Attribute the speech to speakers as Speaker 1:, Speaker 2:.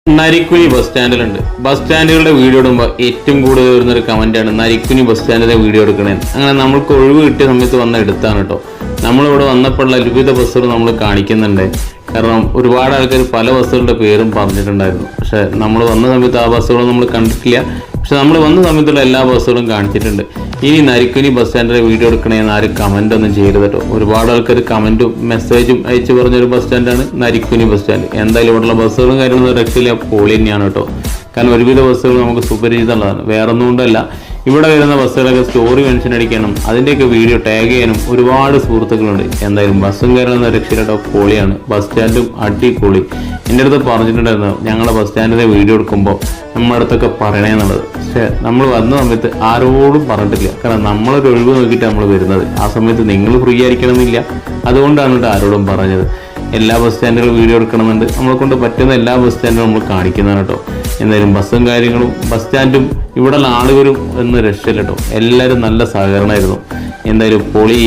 Speaker 1: Narikkuni bus സ്റ്റാൻഡിലുണ്ട്. Bus സ്റ്റാൻഡുകളുടെ video ഇടുമ്പോൾ ഏറ്റവും കൂടുതൽ വരുന്നൊരു കമന്റാണ് നരിക്കുനി ബസ് സ്റ്റാൻഡിലെ വീഡിയോ എടുക്കണേന്ന്. അങ്ങനെ നമ്മൾക്ക് ഒഴിവ് കിട്ടിയ സമയത്ത് വന്ന് എടുത്താണ് കേട്ടോ. നമ്മളിവിടെ വന്നപ്പോഴുള്ള വിവിധ ബസ്സുകൾ നമ്മൾ കാണിക്കുന്നുണ്ട്. കാരണം ഒരുപാട് ആൾക്കാർ പല ബസ്സുകളുടെ പേരും പറഞ്ഞിട്ടുണ്ടായിരുന്നു. പക്ഷെ നമ്മൾ വന്ന സമയത്ത് ആ ബസ്സുകളും നമ്മൾ കണ്ടിട്ടില്ല. പക്ഷെ നമ്മൾ വന്ന സമയത്തുള്ള എല്ലാ ബസ്സുകളും കാണിച്ചിട്ടുണ്ട്. ഇനി നരിക്കുനി ബസ് സ്റ്റാൻഡിലെ വീഡിയോ എടുക്കണേന്ന് ആരും കമന്റ് ഒന്നും ചെയ്യരുത് കേട്ടോ. ഒരുപാട് ആൾക്കാർ കമന്റും മെസ്സേജും അയച്ചു പറഞ്ഞൊരു ബസ് സ്റ്റാൻഡാണ് നരിക്കുനി ബസ് സ്റ്റാൻഡ്. എന്തായാലും ഇവിടെയുള്ള ബസ്സുകളും കാര്യങ്ങളും രക്ഷയില്ല, പൊളി തന്നെയാണ് കേട്ടോ. കാരണം ഒരുവിധ ബസ്സുകൾ നമുക്ക് സുപരിചിതമുള്ളതാണ്. വേറൊന്നും കൊണ്ടല്ല, ഇവിടെ വരുന്ന ബസ്സുകളൊക്കെ സ്റ്റോറി മെൻഷൻ അടിക്കാനും അതിൻ്റെയൊക്കെ വീഡിയോ ടാഗ് ചെയ്യാനും ഒരുപാട് സുഹൃത്തുക്കളുണ്ട്. എന്തായാലും ബസ്സും കാര്യങ്ങളൊന്നും രക്ഷയിട്ടോ, പൊളിയാണ്. ബസ് സ്റ്റാൻഡും അടിപൊളി. എൻ്റെ അടുത്ത് പറഞ്ഞിട്ടുണ്ടായിരുന്നു ഞങ്ങളെ ബസ് സ്റ്റാൻഡിലെ വീഡിയോ എടുക്കുമ്പോൾ നമ്മുടെ അടുത്തൊക്കെ പറയണേന്നുള്ളത്. പക്ഷെ നമ്മൾ വന്ന സമയത്ത് ആരോടും പറഞ്ഞിട്ടില്ല. കാരണം നമ്മളൊരു ഒഴിവ് നോക്കിയിട്ട് നമ്മൾ വരുന്നത്. ആ സമയത്ത് നിങ്ങൾ ഫ്രീ ആയിരിക്കണമെന്നില്ല, അതുകൊണ്ടാണ് കേട്ടോ ആരോടും പറഞ്ഞത്. എല്ലാ ബസ് സ്റ്റാൻഡുകളും വീഡിയോ എടുക്കണമെന്നുണ്ട്. നമ്മളെ കൊണ്ട് പറ്റുന്ന എല്ലാ ബസ് സ്റ്റാൻഡും നമ്മൾ കാണിക്കുന്നതാണ് കേട്ടോ. എന്തായാലും ബസ്സും കാര്യങ്ങളും ബസ് സ്റ്റാൻഡും ഇവിടെയുള്ള ആളുകളും എന്ന് രക്ഷയില്ല കേട്ടോ. എല്ലാവരും നല്ല സഹകരണമായിരുന്നു. എന്തായാലും പൊളി.